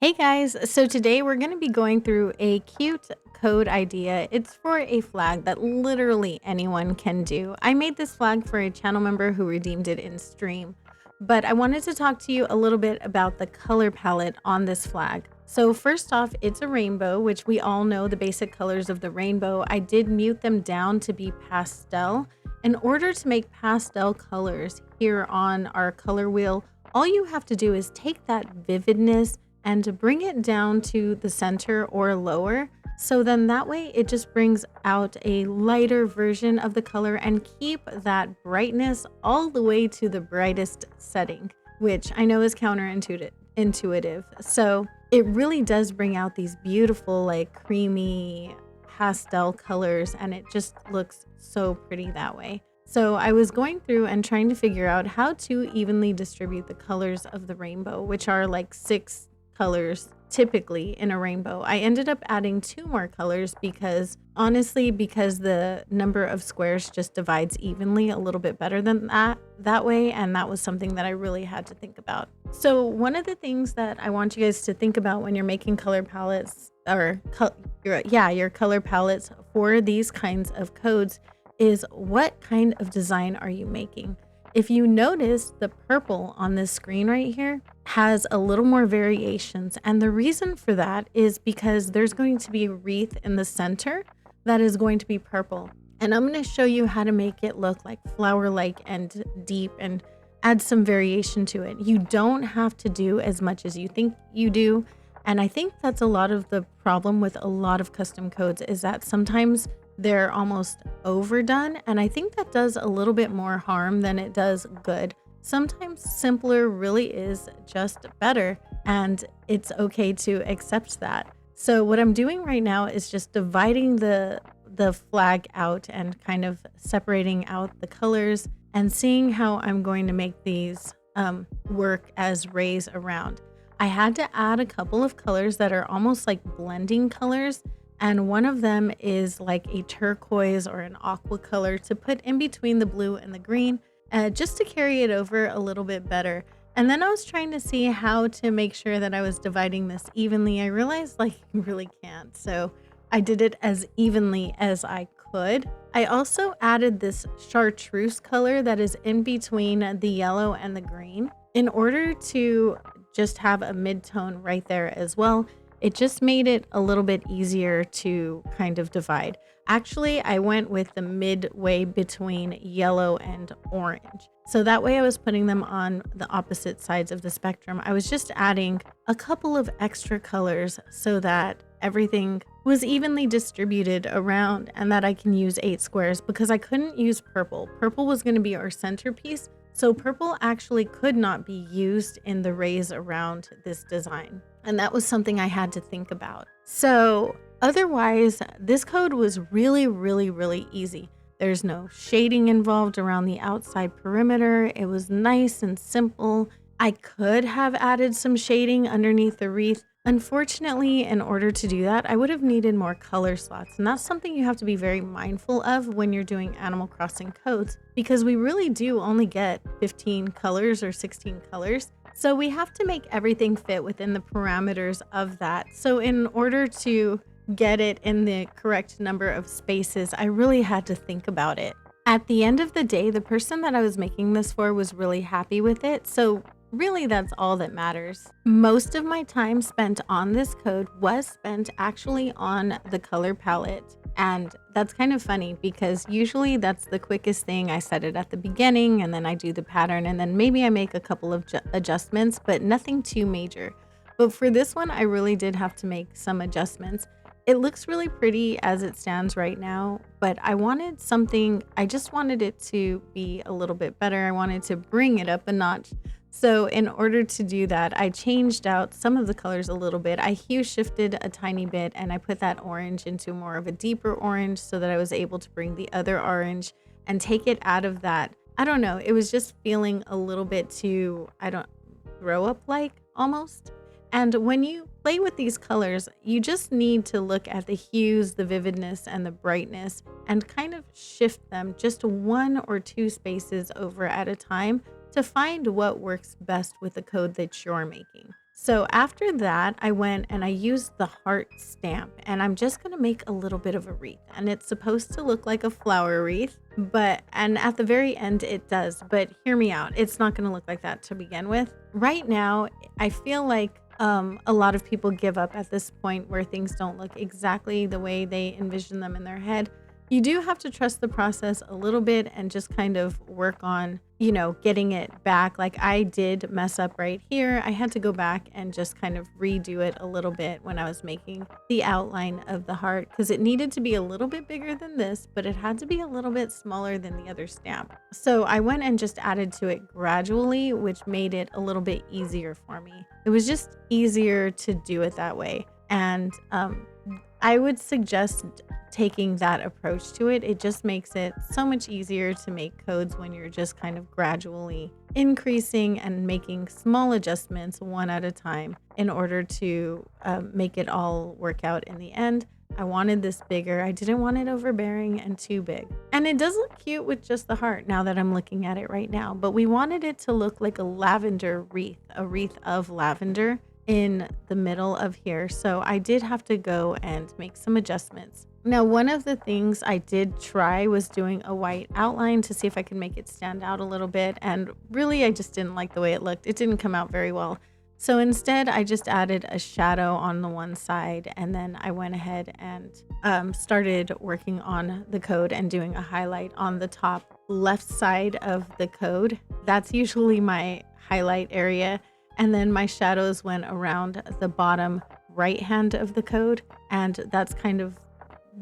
Hey guys, so today we're going to be going through a cute code idea. It's for a flag that literally anyone can do. I made this flag for a channel member who redeemed it in stream, but I wanted to talk to you a little bit about the color palette on this flag. So first off, it's a rainbow, which we all know the basic colors of the rainbow. I did mute them down to be pastel. In order to make pastel colors here on our color wheel, all you have to do is take that vividness and to bring it down to the center or lower. So then that way it just brings out a lighter version of the color and keep that brightness all the way to the brightest setting, which I know is counterintuitive. So it really does bring out these beautiful, like creamy pastel colors, and it just looks so pretty that way. So I was going through and trying to figure out how to evenly distribute the colors of the rainbow, which are like 6 colors typically in a rainbow. I ended up adding 2 more colors because the number of squares just divides evenly a little bit better than that way, and that was something that I really had to think about. So one of the things that I want you guys to think about when you're making color palettes your color palettes for these kinds of codes is what kind of design are you making? If you notice, the purple on this screen right here has a little more variations. And the reason for that is because there's going to be a wreath in the center that is going to be purple. And I'm going to show you how to make it look like flower-like and deep and add some variation to it. You don't have to do as much as you think you do. And I think that's a lot of the problem with a lot of custom codes is that sometimes they're almost overdone, and I think that does a little bit more harm than it does good. Sometimes simpler really is just better, and it's okay to accept that. So what I'm doing right now is just dividing the flag out and kind of separating out the colors and seeing how I'm going to make these work as rays around. I had to add a couple of colors that are almost like blending colors, and one of them is like a turquoise or an aqua color to put in between the blue and the green, just to carry it over a little bit better. And then I was trying to see how to make sure that I was dividing this evenly. I realized like you really can't, so I did it as evenly as I could. I also added this chartreuse color that is in between the yellow and the green in order to just have a mid-tone right there as well. It just made it a little bit easier to kind of divide. Actually, I went with the midway between yellow and orange. So that way I was putting them on the opposite sides of the spectrum. I was just adding a couple of extra colors so that everything was evenly distributed around and that I can use 8 squares because I couldn't use purple. Purple was going to be our centerpiece. So purple actually could not be used in the rays around this design. And that was something I had to think about. So otherwise, this code was really, really, really easy. There's no shading involved around the outside perimeter. It was nice and simple. I could have added some shading underneath the wreath. Unfortunately, in order to do that, I would have needed more color slots. And that's something you have to be very mindful of when you're doing Animal Crossing codes, because we really do only get 15 colors or 16 colors. So we have to make everything fit within the parameters of that. So in order to get it in the correct number of spaces, I really had to think about it. At the end of the day, the person that I was making this for was really happy with it. So really, that's all that matters. Most of my time spent on this code was spent actually on the color palette. And that's kind of funny because usually that's the quickest thing. I set it at the beginning and then I do the pattern and then maybe I make a couple of adjustments, but nothing too major. But for this one, I really did have to make some adjustments. It looks really pretty as it stands right now, but I just wanted it to be a little bit better. I wanted to bring it up a notch. So in order to do that, I changed out some of the colors a little bit. I hue shifted a tiny bit and I put that orange into more of a deeper orange so that I was able to bring the other orange and take it out of that. I don't know. It was just feeling a little bit too, grow up like almost. And when you play with these colors, you just need to look at the hues, the vividness, and the brightness and kind of shift them just 1 or 2 spaces over at a time to find what works best with the code that you're making. So after that, I went and I used the heart stamp, and I'm just going to make a little bit of a wreath, and it's supposed to look like a flower wreath, and at the very end it does, but hear me out. It's not going to look like that to begin with. Right now, I feel like a lot of people give up at this point where things don't look exactly the way they envision them in their head. You do have to trust the process a little bit and just kind of work on, getting it back. Like I did mess up right here. I had to go back and just kind of redo it a little bit when I was making the outline of the heart because it needed to be a little bit bigger than this, but it had to be a little bit smaller than the other stamp. So I went and just added to it gradually, which made it a little bit easier for me. It was just easier to do it that way. And I would suggest taking that approach to it. It just makes it so much easier to make codes when you're just kind of gradually increasing and making small adjustments one at a time in order to make it all work out in the end. I wanted this bigger. I didn't want it overbearing and too big. And it does look cute with just the heart now that I'm looking at it right now, but we wanted it to look like a lavender wreath, a wreath of lavender in the middle of here. So I did have to go and make some adjustments. Now, one of the things I did try was doing a white outline to see if I could make it stand out a little bit. And really, I just didn't like the way it looked. It didn't come out very well. So instead, I just added a shadow on the one side, and then I went ahead and started working on the code and doing a highlight on the top left side of the code. That's usually my highlight area. And then my shadows went around the bottom right hand of the code. And that's kind of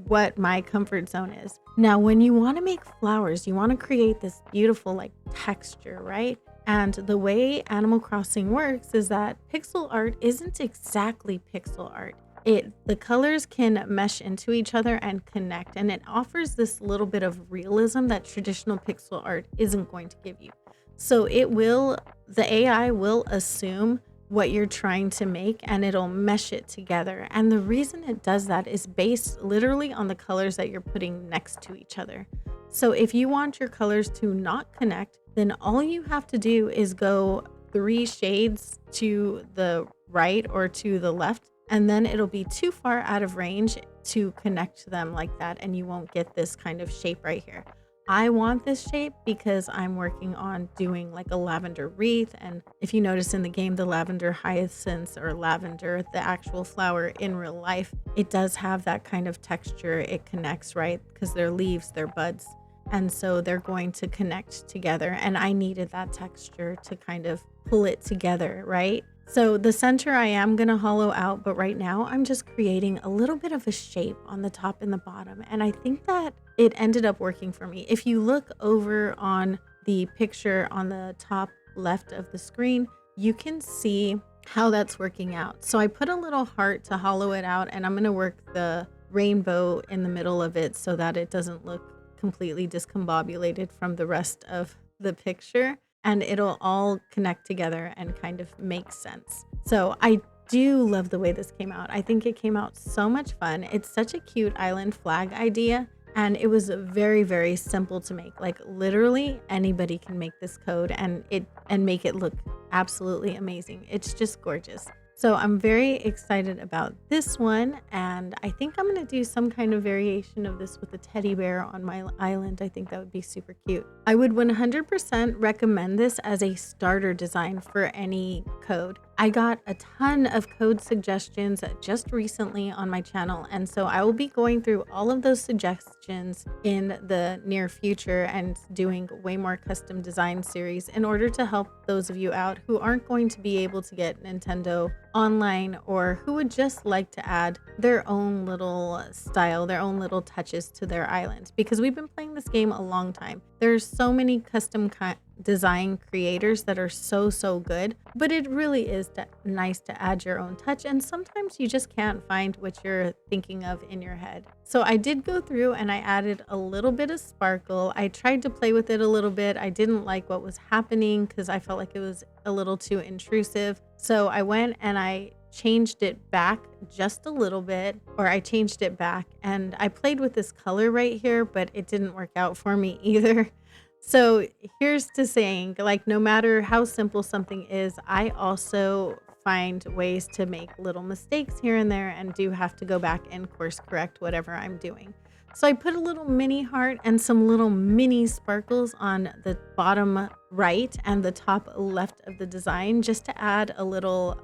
what my comfort zone is. Now, when you want to make flowers, you want to create this beautiful like texture, right? And the way Animal Crossing works is that pixel art isn't exactly pixel art. The colors can mesh into each other and connect, and it offers this little bit of realism that traditional pixel art isn't going to give you. So the AI will assume what you're trying to make and it'll mesh it together. And the reason it does that is based literally on the colors that you're putting next to each other. So if you want your colors to not connect, then all you have to do is go 3 shades to the right or to the left, and then it'll be too far out of range to connect them like that, and you won't get this kind of shape right here. I want this shape because I'm working on doing like a lavender wreath. And if you notice in the game, the lavender hyacinths or lavender, the actual flower in real life, it does have that kind of texture. It connects, right? Because they're leaves, they're buds. And so they're going to connect together. And I needed that texture to kind of pull it together, right? So the center I am going to hollow out, but right now I'm just creating a little bit of a shape on the top and the bottom. And I think that it ended up working for me. If you look over on the picture on the top left of the screen, you can see how that's working out. So I put a little heart to hollow it out, and I'm going to work the rainbow in the middle of it so that it doesn't look completely discombobulated from the rest of the picture. And it'll all connect together and kind of make sense. So I do love the way this came out. I think it came out so much fun. It's such a cute island flag idea. And it was very, very simple to make. Like literally anybody can make this code and make it look absolutely amazing. It's just gorgeous. So I'm very excited about this one, and I think I'm going to do some kind of variation of this with a teddy bear on my island. I think that would be super cute. I would 100% recommend this as a starter design for any code. I got a ton of code suggestions just recently on my channel, and so I will be going through all of those suggestions in the near future and doing way more custom design series in order to help those of you out who aren't going to be able to get Nintendo online, or who would just like to add their own little style, their own little touches to their island, because we've been playing this game a long time. There's so many custom design creators that are so good, but it really is nice to add your own touch, and sometimes you just can't find what you're thinking of in your head. So I did go through and I added a little bit of sparkle. I tried to play with it a little bit. I didn't like what was happening because I felt like it was a little too intrusive. So I went and I changed it back just a little bit, or I changed it back, and I played with this color right here, but it didn't work out for me either. So here's to saying, like, no matter how simple something is, I also find ways to make little mistakes here and there and do have to go back and course correct whatever I'm doing. So I put a little mini heart and some little mini sparkles on the bottom right and the top left of the design just to add a little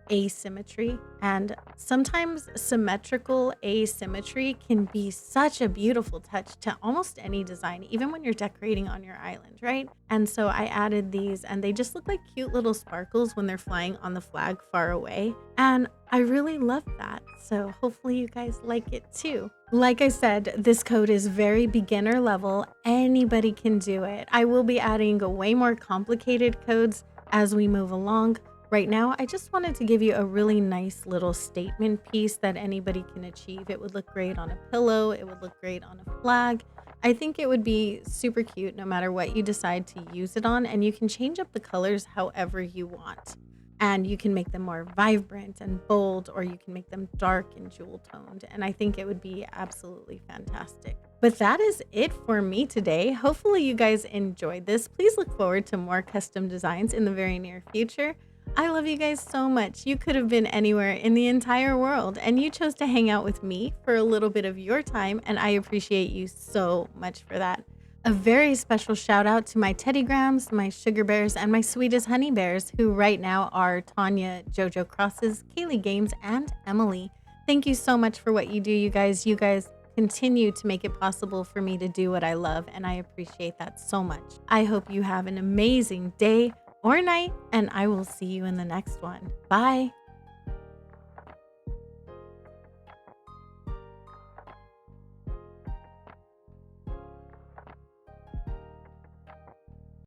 asymmetry. And sometimes symmetrical asymmetry can be such a beautiful touch to almost any design, even when you're decorating on your island, right? And so I added these and they just look like cute little sparkles when they're flying on the flag far away. And I really love that. So hopefully you guys like it too. Like I said, this code is very beginner level. Anybody can do it. I will be adding way more complicated codes as we move along. Right now, I just wanted to give you a really nice little statement piece that anybody can achieve. It would look great on a pillow. It would look great on a flag. I think it would be super cute no matter what you decide to use it on, and you can change up the colors however you want. And you can make them more vibrant and bold, or you can make them dark and jewel toned. And I think it would be absolutely fantastic. But that is it for me today. Hopefully you guys enjoyed this. Please look forward to more custom designs in the very near future. I love you guys so much. You could have been anywhere in the entire world, and you chose to hang out with me for a little bit of your time, and I appreciate you so much for that. A very special shout out to my teddygrams, my sugar bears, and my sweetest honey bears, who right now are Tanya, Jojo Crosses, Kaylee Games, and Emily. Thank you so much for what you do, you guys. You guys continue to make it possible for me to do what I love, and I appreciate that so much. I hope you have an amazing day or night, and I will see you in the next one. Bye.